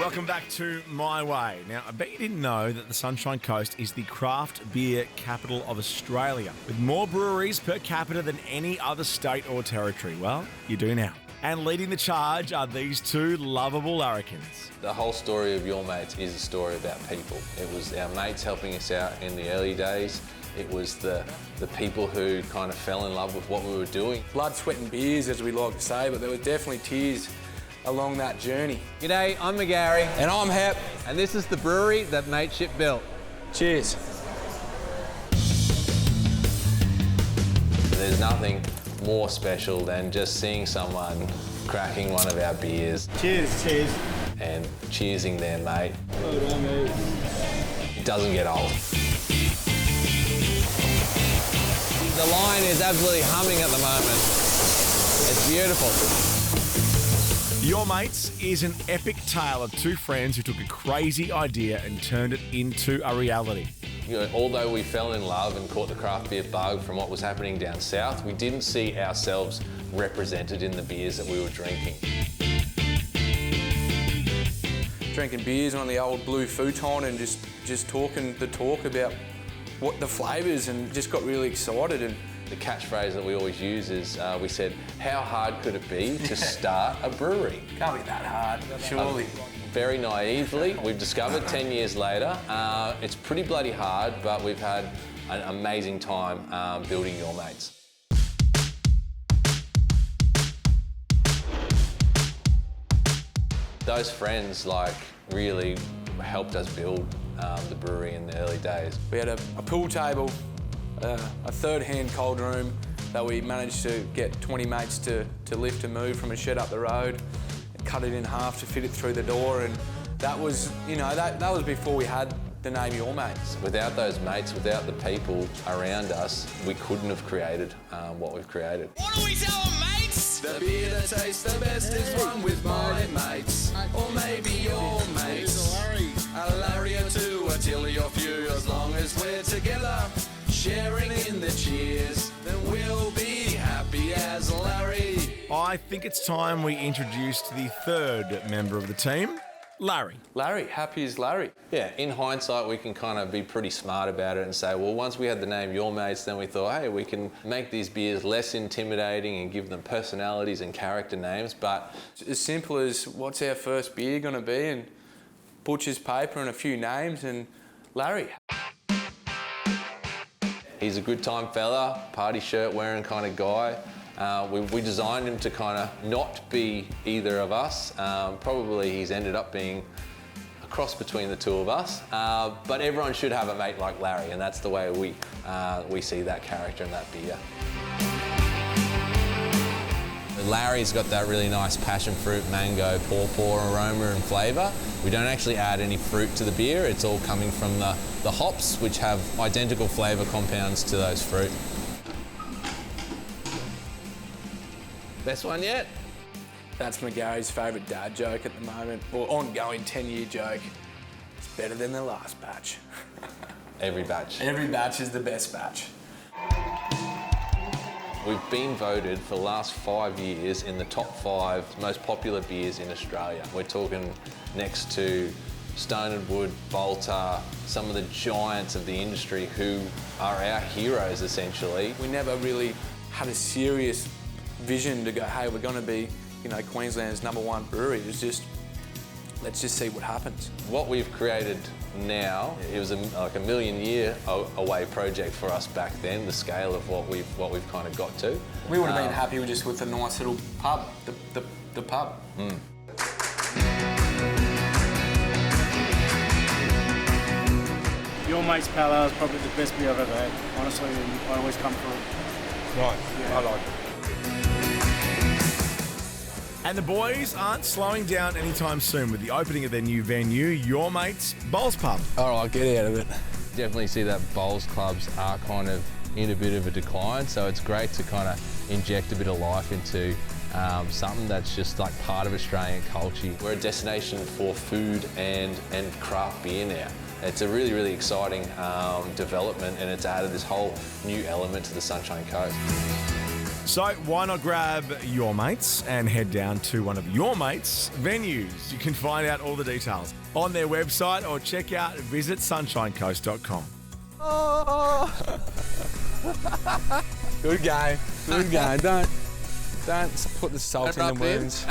Welcome back to My Way. Now, I bet you didn't know that the Sunshine Coast is the craft beer capital of Australia, with more breweries per capita than any other state or territory. Well, you do now. And leading the charge are these two lovable larrikins. The whole story of Your Mates is a story about people. It was our mates helping us out in the early days. It was the people who kind of fell in love with what we were doing. Blood, sweat and beers, as we like to say, but there were definitely tears along that journey. G'day, I'm McGarry. And I'm Hap. And this is the brewery that Mateship built. Cheers. There's nothing more special than just seeing someone cracking one of our beers. Cheers, cheers. And cheersing their mate. Well done, mate. It doesn't get old. The line is absolutely humming at the moment. It's beautiful. Your Mates is an epic tale of two friends who took a crazy idea and turned it into a reality. You know, although we fell in love and caught the craft beer bug from what was happening down south, we didn't see ourselves represented in the beers that we were drinking. Drinking beers on the old blue futon and just talking the talk about what the flavours, and just got really excited. And the catchphrase that we always use is, we said, how hard could it be to start a brewery? can't be that hard, surely. Very naively, we've discovered 10 years later, it's pretty bloody hard, but we've had an amazing time building Your Mates. Those friends really helped us build the brewery in the early days. We had a pool table, a third-hand cold room that we managed to get 20 mates to lift and move from a shed up the road, and cut it in half to fit it through the door, and that was, that was before we had the name Your Mates. Without those mates, without the people around us, we couldn't have created what we've created. What do we tell them, mates? The beer that tastes the best is one with my mates, or maybe your mates. A Larry or two, a Tilly or few, as long as we're together, sharing in the cheers, then we'll be happy as Larry. I think it's time we introduced the third member of the team, Larry. Larry, happy as Larry. Yeah, in hindsight, we can kind of be pretty smart about it and say, well, once we had the name Your Mates, then we thought, hey, we can make these beers less intimidating and give them personalities and character names, but... As simple as, what's our first beer going to be, and butcher's paper and a few names, and Larry. He's a good time fella, party shirt wearing kind of guy. We designed him to kind of not be either of us. Probably he's ended up being a cross between the two of us. But everyone should have a mate like Larry, and that's the way we see that character and that beer. Larry's got that really nice passion fruit, mango, pawpaw aroma and flavour. We don't actually add any fruit to the beer. It's all coming from the hops, which have identical flavour compounds to those fruit. Best one yet? That's McGarry's favourite dad joke at the moment, or ongoing 10-year joke. It's better than the last batch. Every batch. Every batch is the best batch. We've been voted for the last 5 years in the top 5 most popular beers in Australia. We're talking next to Stone & Wood, Bolter, some of the giants of the industry who are our heroes, essentially. We never really had a serious vision to go, hey, we're going to be, Queensland's #1 brewery. It was just, let's just see what happens. What we've created now, it was like a million-year away project for us back then, the scale of what we've kind of got to. We would have been happy with just with a nice little pub, the pub. Mm. Your Mate's Pale Ale is probably the best beer I've ever had, honestly, and I always come for it. Right, Yeah. I like it. And the boys aren't slowing down anytime soon with the opening of their new venue, Your Mates Bowls Pub. All right, get out of it. Definitely see that bowls clubs are kind of in a bit of a decline, so it's great to kind of inject a bit of life into something that's just like part of Australian culture. We're a destination for food and craft beer now. It's a really, really exciting development, and it's added this whole new element to the Sunshine Coast. So why not grab your mates and head down to one of your mates' venues? You can find out all the details on their website or check out visitsunshinecoast.com. Good game. Good game. Don't put the salt in the wounds.